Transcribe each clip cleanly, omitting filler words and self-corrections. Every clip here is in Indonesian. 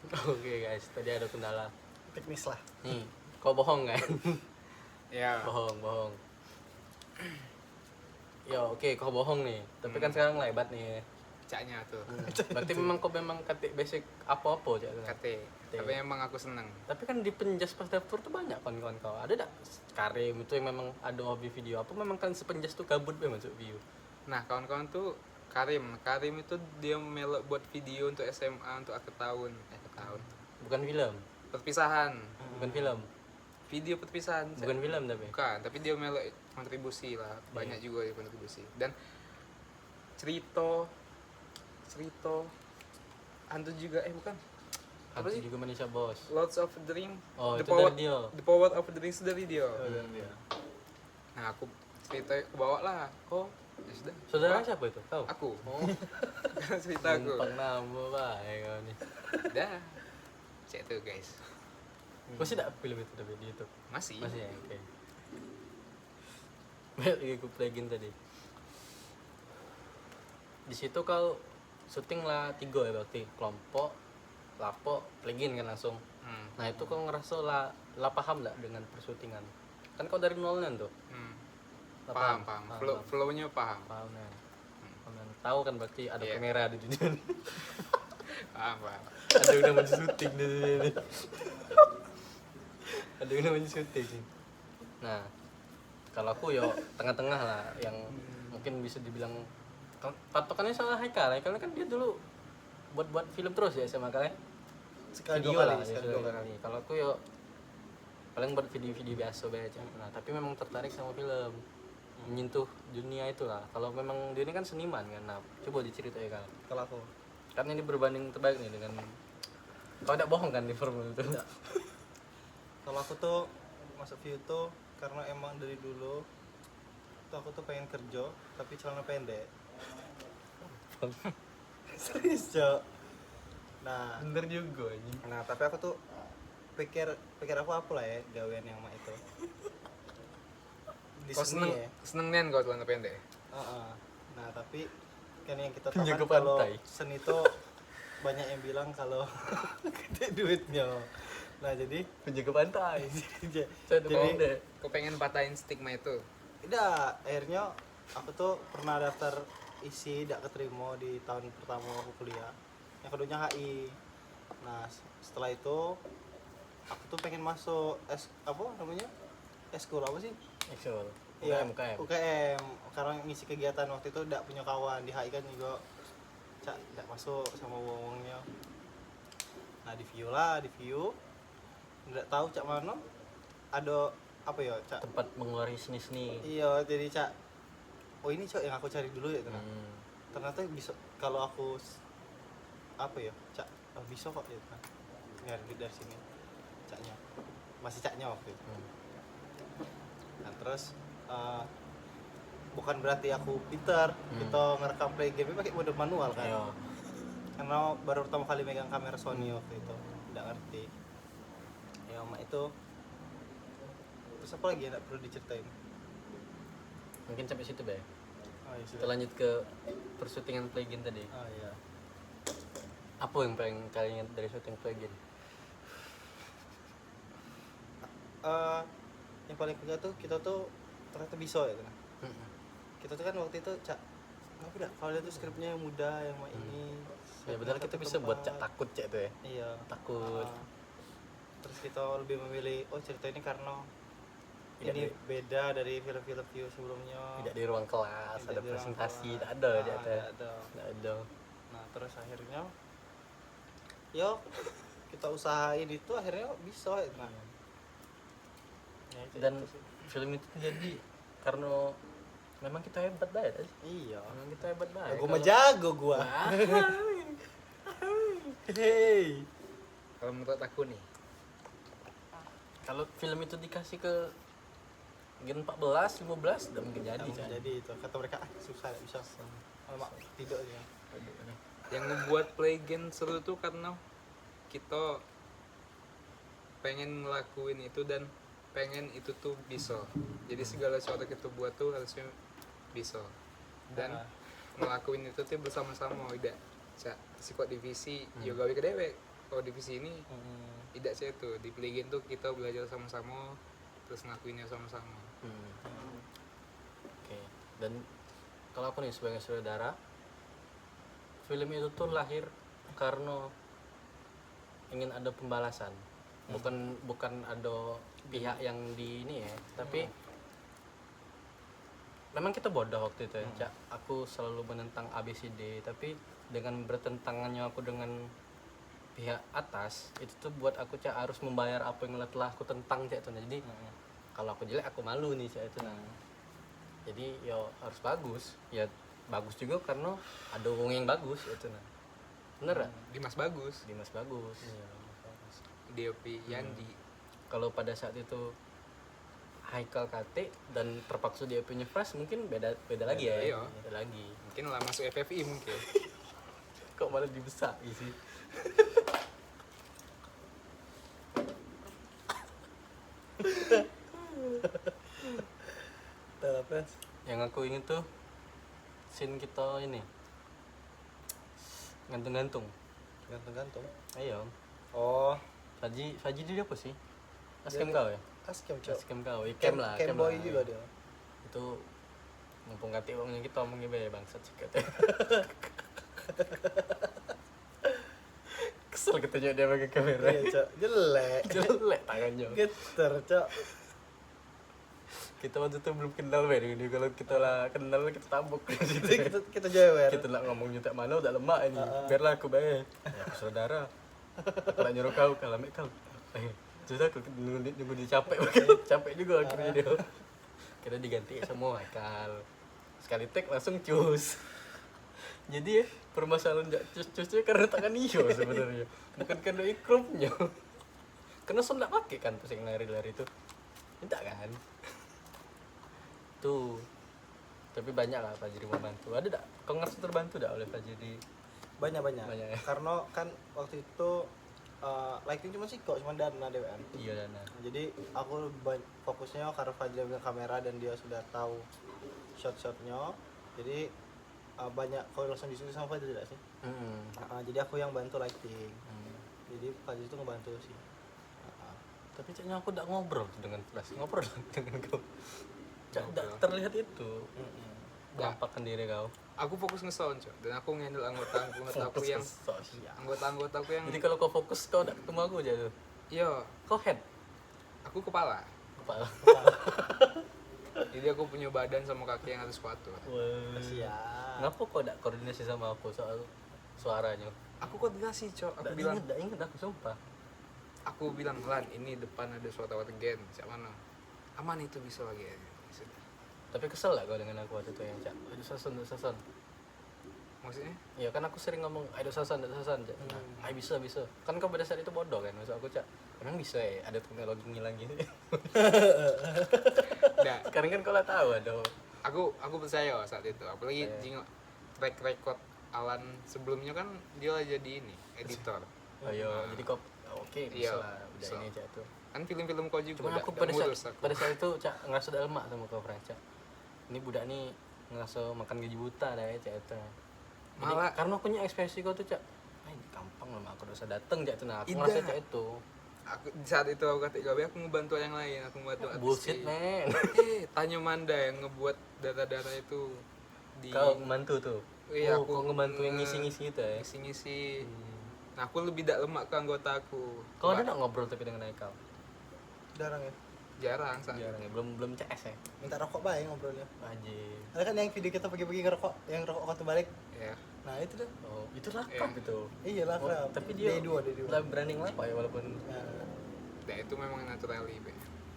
Oke guys, tadi ada kendala teknis lah. nih. Kau bohong kan? Ya. bohong. Ya oke, kau bohong nih. Tapi kan sekarang lebat nih. Caknya tuh. Berarti memang kau memang katik basic apa-apa cak. KT. Tapi emang aku seneng. Tapi kan di penjas pas daftar tuh banyak kawan-kawan kau. Ada tak Karim itu yang memang ada hobi video apa memang kan sepenjas tuh gabut be masuk view. Nah, kawan-kawan tuh Karim itu dia melok buat video untuk SMA untuk akhir tahun. Bukan film. Perpisahan. Bukan film. Video perpisahan. Bukan film tapi. Bukan, tapi dia melok kontribusi lah. Banyak juga dia kontribusi. Dan cerita hantu juga bukan. Apa Hantu sih? juga Malaysia bos. Lords of the Ring. Oh, the itu power, dari dia. The Power of the Ring itu dari dia. Iya. Nah, aku cerita aku bawa lah. Oh, ya sudah. Saudara Apa? siapa itu? Tahu? Aku. Oh, Cerita aku. numpang nama baik kau nih. Dah. Cek tuh guys. Masih tak film itu tapi di YouTube? Masih. Masih ya, oke. Balik lagi ke plugin tadi. Di situ kau syuting lah 3 ya berarti kelompok, lapo, plugin kan langsung. Nah itu kau ngerasa lah paham nggak dengan persyutingan? Kan kau dari nolnya tuh. Lah Paham. Paham. Flow-nya paham. Paham ya. Tahu kan berarti ada Iya. kamera di dunia. Paham. Ada yang namanya syuting di sini. Ada yang namanya syuting. Nah, kalau aku yo tengah-tengah lah yang mungkin bisa dibilang patokannya sama Haikal. Haikal kan dia dulu buat film terus ya sama kalian. Sekali Video dua lah, kali, ya, sekali sekali dua dua kali. kali. Kalau aku yo paling buat video-video biasa aja. Nah, tapi memang tertarik sama film. Menyentuh dunia itulah. Kalau memang dia ini kan seniman kan. Nah, coba diceritain kan. Kalau aku Karena ini berbanding terbalik nih dengan kau tidak bohong kan di formula itu. tidak. Kalau aku tuh masuk view tuh karena emang dari dulu tuh aku tuh pengen kerja tapi celana pendek. Serius, Cok. Nah, Bener juga ini. nah tapi aku tuh pikir aku apa lah ya gawean yang mak itu. Di Kau seni ya. seneng nen kau celana pendek. Heeh. Nah, tapi kan yang kita tahu Penjaga kan kalau pantai. seni itu banyak yang bilang kalau gede duitnya. Nah, jadi Penjaga pantai. jadi Saya tuh mau deh. Kau pengen patahin stigma itu. udah akhirnya aku tuh pernah daftar isi tidak keterima di tahun pertama aku kuliah. Yang keduanya HI. Nah, setelah itu aku tuh pengen masuk apa namanya? Eskul apa sih? Excel. Iya, UKM. UKM. Karena ngisi kegiatan waktu itu tidak punya kawan di HI kan juga tidak masuk sama uangnya. Nah, di view nggak tahu cak mana ada apa ya cak. Tempat mengeluarkan seni-seni. Iya, jadi cak oh ini cok yang aku cari dulu ya tenang. Hmm. Ternyata bisa kalau aku apa ya cak bisa kok ya tenang. Nyari duit dari sini caknya masih caknya waktu itu. Nah terus bukan berarti aku pintar kita ngerekam play game pakai mode manual kan. Iya. Karena baru pertama kali megang kamera Sony waktu itu tidak ngerti ya mak itu. Terus apa lagi yang tidak perlu diceritain? Mungkin sampai situ be. Oh, iya, Kita lanjut ke persyutingan plugin tadi. oh iya. Apa yang paling kalian ingat dari syuting plugin? Yang paling penting tuh kita tuh ternyata bisa ya kan. Kita tuh kan waktu itu cak apa dah kalau dia tuh skripnya yang mudah yang mak ini. Ya benar kita bisa buat cak takut cak tuh ya. Iya. Takut. Terus kita lebih memilih cerita ini karena Tidak ini di- beda dari film-film view sebelumnya. Tidak di ruang kelas, Tidak ada di ruang presentasi, kelas. tidak ada Ah, cak tuh. tidak ada. Tidak ada. Nah terus akhirnya yo kita usahain itu akhirnya bisa ya nah. Ya, itu- Dan itu sih. film itu jadi karena memang kita hebat banget ya. Iya. Memang kita hebat banget. Gue mah jago gua. Hei. Kalau menurut aku nih, Kalau film itu dikasih ke gen 14, 15 udah mungkin jadi. Cak. Jadi itu kata mereka susah tidak bisa. Mak tidak ya. yang ngebuat play game seru tuh karena kita pengen ngelakuin itu dan pengen itu tuh bisa. Jadi segala sesuatu kita buat tuh harusnya bisa. Dan ngelakuin itu tuh bersama-sama udah. Cak, si kok divisi yo gawe ke dewek. Kalau divisi ini tidak sih itu di Pligin tuh kita belajar sama-sama terus ngakuinnya sama-sama. Oke. Dan kalau aku nih sebagai saudara, film itu tuh lahir karena ingin ada pembalasan. Bukan ada pihak yang di ini ya, tapi memang kita bodoh waktu itu ya. Cak, aku selalu menentang ABCD, tapi dengan bertentangannya aku dengan pihak atas itu tuh buat aku Cak harus membayar apa yang telah aku tentang Cak itu. Jadi kalau aku jelek aku malu nih Cak itu. Jadi ya harus bagus. Ya bagus juga karena ada wong yang bagus itu nah. Bener gak? Dimas bagus, Dimas bagus. DOP Yandi. Kalau pada saat itu Haikal KT dan terpaksa dia punya Fras mungkin beda lagi ya. Iya. Beda lagi. Mungkin lah masuk FFI mungkin. Kok malah dibesar sih? Terus Yang aku ingin tuh scene kita ini gantung-gantung. gantung-gantung. Ayo. Oh, Faji dia apa sih? Askem kau ya? Askem cok. Askem kau. Ikem lah. Camp Kem boy lah, juga ya. dia. Itu mumpung kati uangnya kita omongin be bangsat sih kata. Kesel ketanya dia pakai kamera. Iya cok, jelek. Jelek tangannya. Geter cok. Kita waktu itu belum kenal be dengan dia. Kalau kita lah kenal kita tabuk di situ. Kita jewer. Kita nak ngomong nyutek mana udah lemak ini. Biarlah aku baik. Ya aku saudara. Aku nak nyuruh kau kalau mek kau. Sudah aku nunggu dia capek. Capek juga akhirnya dia. Kita diganti semua Haikal. Sekali tek langsung cus. Jadi ya permasalahan cus-cusnya karena tangan iyo sebenarnya. Bukan karena ikrupnya. Karena son nggak pakai kan pas yang lari-lari itu. Tidak kan? Tuh. Tapi banyak lah Fajri membantu. Ada tak? Kau ngerasa terbantu tak oleh Fajri? Banyak. Banyak ya? Karena kan waktu itu lighting cuma sih kok cuma Dana DWN. Iya Dana. Jadi aku fokusnya karena Fajri punya kamera dan dia sudah tahu shot-shotnya. Jadi banyak kau langsung diskusi sama Fajri tidak sih? Jadi aku yang bantu lighting. Jadi Fajri itu ngebantu sih. Tapi caknya aku tak ngobrol dengan Flash. Ngobrol dengan kau. Cak tak Ngobrol. terlihat itu. Menampakkan diri kau. Aku fokus nge-sound, Cok. Dan aku ngendel anggota aku yang anggota-anggotaku yang Jadi kalau kau fokus kau tak ketemu aku aja tuh. iya, Kau head. aku kepala. Kepala. Jadi aku punya badan sama kaki yang harus sepatu. Wah. Siap. Ngapa kau tak koordinasi sama aku soal suaranya? Aku koordinasi, Cok. Aku Tak bilang, ingat aku sumpah. aku bilang, "Lan, ini depan ada suatu gen, cak mana?" Aman itu bisa lagi ya. Sudah. Tapi kesel lah kau dengan aku waktu itu yang cak. Aduh sason. Maksudnya? Ya kan aku sering ngomong, aduh sason cak. Nah, ayo bisa. Kan kau pada saat itu bodoh kan, maksud aku cak. Emang bisa ya ada teknologi ngilang gitu. Nggak. Sekarang kan kau lah tahu ada. Aku percaya saat itu. Apalagi Percaya. jingok track record Alan sebelumnya kan dia jadi ini editor. Oh iya, jadi kau oke bisa Iya, lah udah bisa. ini cak tuh. Kan film-film kau juga Cuma aku nggak mulus aku. pada saat itu cak ngerasa udah lemak sama kau Frank cak. Ini budak nih ngerasa makan gaji buta dah ya cak itu. Jadi, Malah- karena aku punya ekspresi kau tuh cak. Ini gampang lah aku udah usah dateng cak tuh. Nah aku Ida. ngerasa cak itu. Aku saat itu aku kata KB aku ngebantu yang lain, aku ngebantu Bullshit artis. man. Tanyo Manda yang ngebuat data-data itu di Kau ngebantu tuh. Iya, Kau ngebantu yang ngisi-ngisi itu ya. ngisi-ngisi. Nah, aku lebih tidak lemak ke anggota aku. Kau ada nggak ngobrol tapi dengan Haikal? Jarang ya. Jarang saat Jarang ya, belum CS ya. Minta rokok baik ngobrolnya. Anjir. Ada kan yang video kita pagi-pagi ngerokok, yang rokok waktu balik. ya. Nah itu dah. Oh, itu lakap itu. Iya lah, Oh, tapi dia D2. lah berani ngelapa ya walaupun Nah, Nah, itu memang naturally, Be.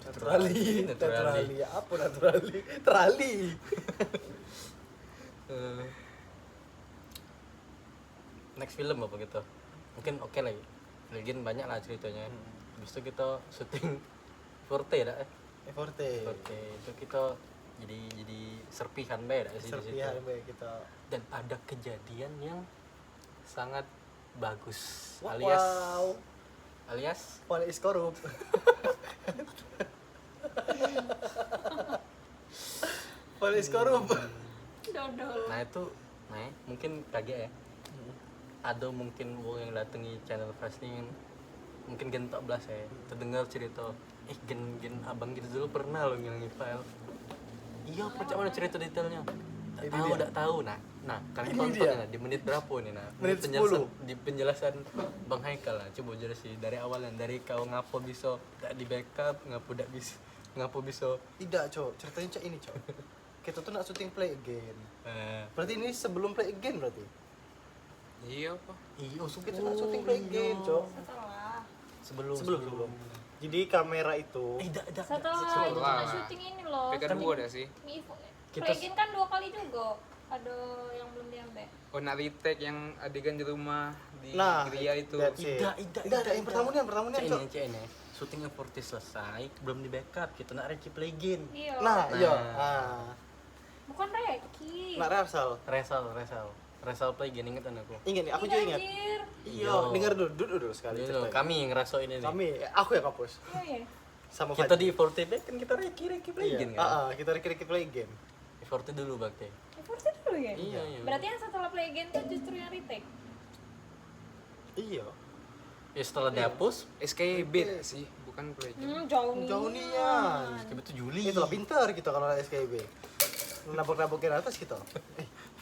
naturali. Apa naturali? Terali. Next film apa gitu? Mungkin oke lagi. Legend banyak lah ceritanya. Habis itu kita syuting Forte dah. Forte. Forte itu kita jadi serpihan be dah sih di situ. Serpihan baik kita. Dan ada kejadian yang sangat bagus Wow. alias Police korup. Police korup. Dodol. nah itu mungkin kaget ya. ada mungkin wong yang datangi channel Fresh ini mungkin gen 14 ya terdengar cerita gen abang gitu dulu pernah lo ngilangin file. Iya, percaya mana cerita detailnya? Tidak tahu. Nah, kalian tonton ya, di menit berapa nih? Nah, Menit di penjelasan Bang Haikal lah. Coba jelasin dari awalnya, dari kau ngapo bisa tak di backup, ngapo bisa. Tidak, Cok. Ceritanya Cok ini, Cok. Kita tuh nak syuting play again. Eh, Berarti ini sebelum play again berarti. Iya apa? iya, Kita nak syuting play again, Cok. Setelah sebelum. Jadi kamera itu Tidak. setelah itu Setelah. kita syuting ini loh. PK2 dah sih. Kita- Play-in kan 2 kali juga. Ada yang belum diambil. Oh, nak retake yang adegan di rumah di Nah, Gria itu. that's it. Tidak, yang pertama nih, Cok. Cek ini. Syuting Forti selesai, belum di backup. Kita nak reci play game. Iya. Nah, iya. Nah. Bukan Reki. Nak rehearsal. Resal play game inget aku. Ingat nih, aku Iya, juga ingat. anjir. Iya, dengar dulu sekali Dulu, ceritanya. kami yang ngerasain ini. Kami, aku yang hapus Iya. sama Kita Fajri. di Forti back kan kita reki play Iya. game kan. Kita reki play game. Di Forti dulu bakte. Forti dulu ya? Iya. Berarti yang setelah play game tuh justru yang retake. Iya. Ya setelah dihapus, SKB dah sih, bukan play game. Jauh nian. itu Juli. Itulah pintar kita kalau ada SKB. Nabok-nabokin atas kita.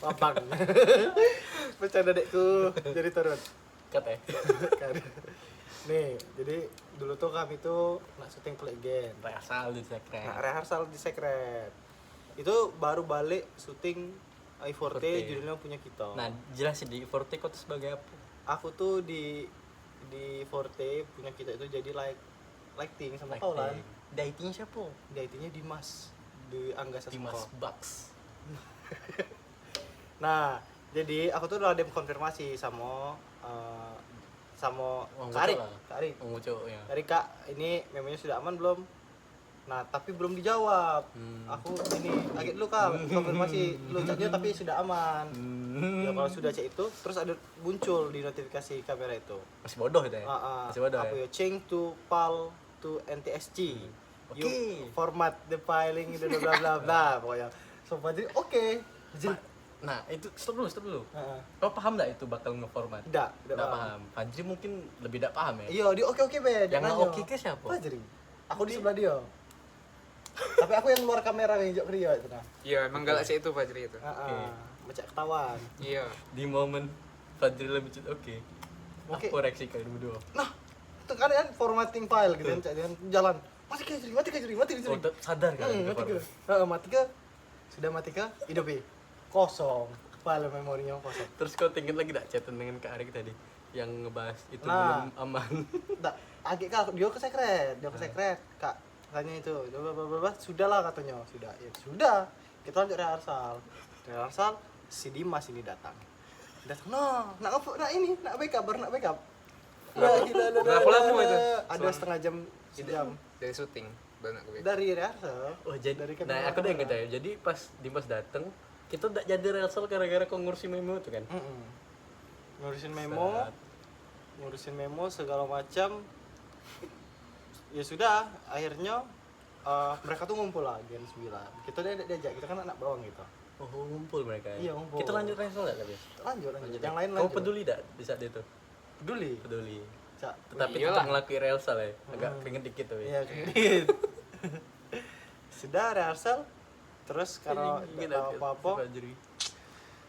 Abang. Bercanda dekku. Jadi turun. Kata. Nih, jadi dulu tuh kami tuh nak syuting play game. Asal di sekret. Nah, rehearsal di Secret. Itu baru balik syuting I4T Forte. judulnya punya kita. Nah, jelasin di Forti kau tuh sebagai apa? Aku tuh di Forte punya kita itu jadi lighting sama kau lah. Dating siapa? Datingnya Dimas di Angga Dimas Sasmiko. Bucks. Nah, jadi aku tuh udah ada konfirmasi sama Wong Kak Arik. Bocok lah. Kak Arik. Ngucuk ya. Dari Kak, ini memonya sudah aman belum? Nah, tapi belum dijawab. Aku ini agak dulu Kak, konfirmasi lu ceknya tapi sudah aman. Ya kalau sudah cek itu, terus ada muncul di notifikasi kamera itu. Masih bodoh itu ya. Masih bodoh Apa ya. ya? Change to PAL to NTSC. Oke. You format the filing bla bla bla bla pokoknya. So Fajri oke. Jadi Nah, itu stop dulu. heeh. Kau paham nggak itu bakal ngeformat? Tidak Nggak paham. Fajri mungkin lebih tidak paham ya. Iya, dia oke be. Yang nanya. nggak oke ke siapa? Fajri. Aku di sebelah dia. Tapi aku yang luar kamera yang jok dia itu nah. Iya, emang galaksi itu Fajri itu. Heeh. Baca ketahuan. Iya. Di momen Fajri lebih oke. Oke. Apa reaksi kalian berdua? Nah, itu kan formatting file gitu kan dengan jalan. Mati ke Jri. Oh, sadar kan? Mati ke. Mati ke. Sudah mati ke. Hidup kosong. File memorinya kosong. Terus kau tinggal lagi gak chatan dengan Kak Arik tadi yang ngebahas itu Nah. belum aman. Enggak, agak Kak, dia ke secret. Kak, tanya itu. Sudah lah katanya. Sudah. Ya sudah. Kita lanjut rehearsal. Si Dimas ini datang. Nah ini, nak backup. Berapa lama itu? Ada setengah jam, sejam. Dari syuting baru nak ke Dari rehearsal. Oh jadi, Dari nah kamera. aku udah inget ya. Jadi pas Dimas dateng, kita udah jadi rehearsal gara-gara kau ngurusin memo tuh kan. Ngurusin memo segala macam. Ya sudah, akhirnya mereka tuh ngumpul lah jam 9. Kita udah diajak, kita kan anak bawang gitu. Oh ngumpul mereka ya? Iya, ngumpul. Kita lanjut rehearsal gak tapi? Lanjut. Yang lain Kau lanjut. peduli gak di saat itu? Peduli. Peduli. Cak. Tetapi Iyalah. tetap ngelakuin rehearsal ya? Agak keringet dikit tapi. Iya, kredit. Sudah rehearsal. Terus kalau Ingat nggak tahu aku, apa-apa, Fajri.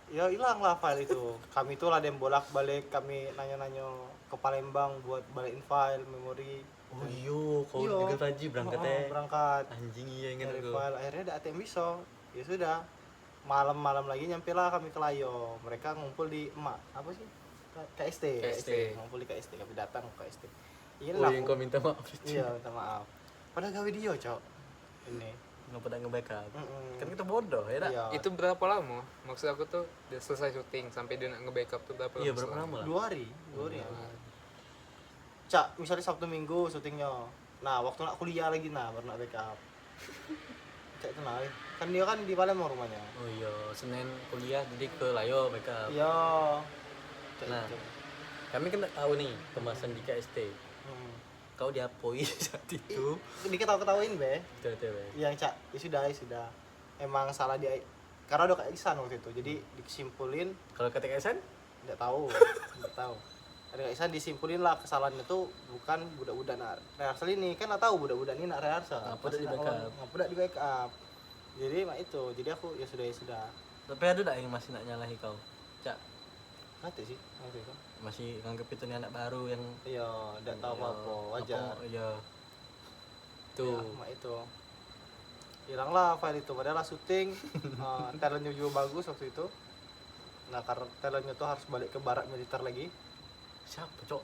ya hilang lah file itu. Kami tuh lah yang bolak-balik, kami nanya-nanya ke Palembang buat balikin file, memori. Oh iya, kau Iya. juga Fajri berangkatnya. Berangkat. Anjing iya ingat Dari aku. file akhirnya ada ATM bisa. Ya sudah. Malam-malam lagi nyampe lah kami ke Layo. Mereka ngumpul di apa sih? KST. KST. Ngumpul di KST, kami datang ke KST. Iya Oh lah. yang kau minta maaf. Iya, minta maaf. Padahal gawe dia, Cok. Ini. Nggak pada nge-backup. Mm-mm. Kan kita bodoh ya tak? Iya. Itu berapa lama? Maksud aku tuh udah selesai syuting sampai dia nak nge-backup tuh berapa lama? Iya berapa selama? lama lah? 2 hari. Cak, misalnya Sabtu Minggu syutingnya. Nah, waktu nak kuliah lagi baru nak backup. Cak kenal. Kan dia kan di Palembang rumahnya. Oh iya, Senin kuliah jadi ke Layo backup. Iya. Cak Nah. itu. Kami kan tak tahu nih kemasan di KST. Hmm. Kau diapoi saat itu. Dikit ketawain be. TTW. Yang Cak, ya sudah. Emang salah dia. Karena udah kayak Ihsan waktu itu. Jadi disimpulin Kalau kata KSN, Nggak tahu. Ada Iksan disimpulin lah kesalahannya tuh bukan budak-budak nak rehearsal ini, kan nggak tahu budak-budak ini nak rehearsal. Ngapa dak di backup? Ngapa dak di backup. Jadi mak itu, jadi aku ya sudah. Tapi ada tak yang masih nak nyalahi kau? Cak, Nanti sih, nanti kan. masih nganggep itu nih anak baru yang Iya, nggak tahu apa-apa, wajar. Iya. Ya, Tuh. mak itu. Hilanglah file itu, padahal lah syuting talentnya juga bagus waktu itu. Nah, karena talentnya tuh harus balik ke barak militer lagi. Siapa, Cok?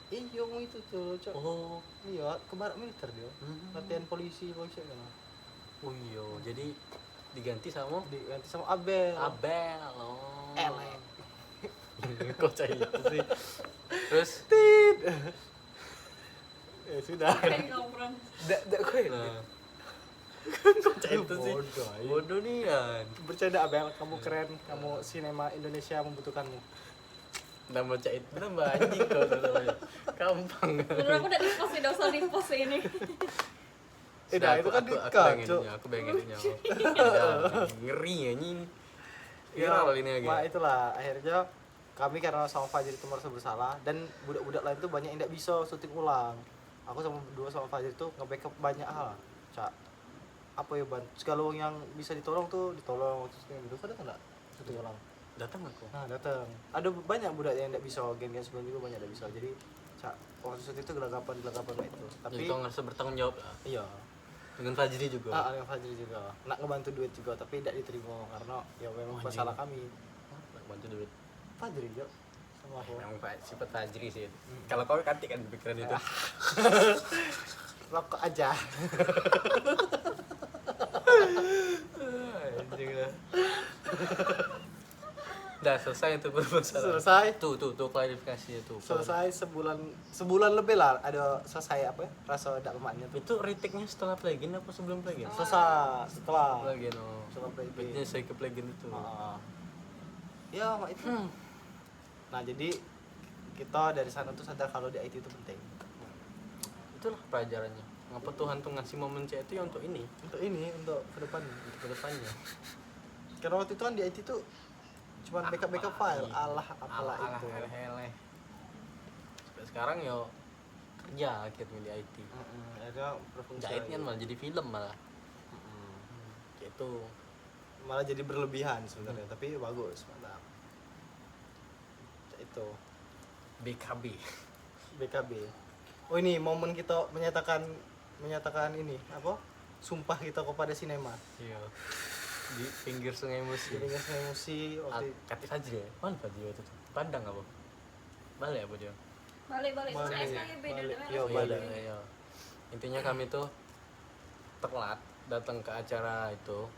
Iya, mau itu tuh, Cok. Oh. Iya, ke barak militer dia. Hmm. Latihan polisi kan. Oh iya, jadi diganti sama Diganti sama Abel. Abel. Oh. Elek. Kok cah itu sih? Terus Ya sudah. Kayak ngobrol. Dak gue. nah. Kok cah itu sih? Bodoh, iya. Bodoh nih kan. Bercanda Abel, kamu keren, kamu sinema Indonesia membutuhkanmu. Nama cah itu nambah anjing kau namanya. Gampang. Bener aku udah di post udah usah di post ini. Nah, itu kan dikat, Cok. Aku pengennya. Udah, ngeri anjing. Viral ini lagi. Mak itulah akhirnya kami karena sama Fajar itu merasa bersalah dan budak-budak lain tuh banyak yang tidak bisa syuting ulang. Aku sama berdua sama Fajar itu nge-backup banyak hal. Cak, apa ya ban? Segala yang bisa ditolong tuh ditolong waktu syuting itu kan enggak syuting ulang. Datang aku. Nah, datang. Ada banyak budak yang tidak bisa, gen-gen sebelum juga banyak tidak bisa. Jadi, Cak, waktu syuting itu gelagapan itu. Tapi Jadi kau ngerasa bertanggung jawab lah. iya. Dengan Fajri juga. Dengan Fajar juga. Nak ngebantu duit juga tapi tidak diterima karena ya memang Anjing. masalah kami. Bantu duit. Fajar juga sama aku. Memang sifat Fajri sih. Kalau kau kantik kan pikiran itu. Rokok aja. Anjing lah. Udah selesai itu bermasalah. Selesai. Tuh klarifikasi itu. Selesai sebulan lebih lah ada selesai apa ya? Rasa tidak lemaknya tuh. Itu retake-nya setelah plugin apa sebelum plugin? Selesai setelah Plugin oh. setelah play. Beatnya saya ke plugin itu. Ya, mak itu. Nah, jadi kita dari sana tuh sadar kalau di IT itu penting. Itulah pelajarannya. Ngapa Tuhan tuh ngasih momen C itu ya untuk ini, Untuk kedepannya. untuk kedepannya. Karena waktu itu kan di IT tuh cuma backup file, apalah itu. Hele. Sampai sekarang yo kerja akhirnya di IT. Akhirnya berfungsi. Jahit kan lagi. malah jadi film malah. Gitu. Malah jadi berlebihan sebenarnya, tapi bagus, mantap. Itu BKB. BKB. Oh, ini momen kita menyatakan ini apa? Sumpah kita kepada sinema. Iya. Di pinggir sungai Musi. Jadi nggak emosi waktu Kati Fajri ya? Mana Fajri waktu itu? Padang apa? Balik apa dia? Balik Balik, SKY beda balik. dengan Yo, SKY. balik. Iya. Intinya kami tuh telat datang ke acara itu.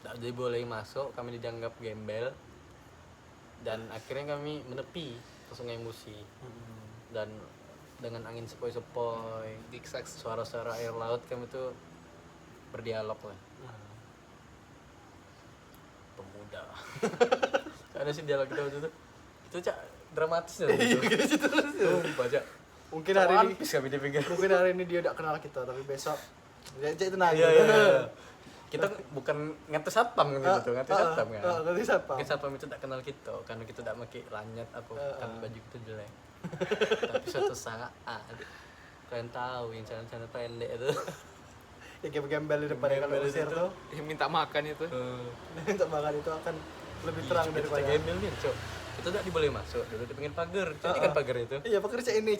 Tidak dibolehi masuk, kami dianggap gembel. Dan akhirnya kami menepi ke sungai Musi. Dan dengan angin sepoi-sepoi, Diksaks. suara-suara air laut kami tuh berdialog lah. Pemuda. Ada sih dialog kita waktu itu. Itu cak dramatis ya. Sumpah cak. mungkin hari ini Habis kami dipikir. mungkin hari ini dia tidak kenal kita, tapi besok dia itu nanya. Iya. Kita bukan ngetes satpam kan gitu, ngetes satpam kan. Nanti siapa? Mungkin satpam itu tak kenal kita karena kita tidak pakai lanyat apa kan baju kita jelek. Tapi suatu saat kalian tahu yang celana pendek itu. Ya gembel di depan kalau Gembel usir itu. tuh. Yang minta makan itu. Untuk makan itu akan lebih terang Iya, daripada. gembel nih, Cok. Itu tidak diboleh masuk, dulu di pinggir pagar. Jadi kan pagar itu. Iya, pekerja ini, Cak.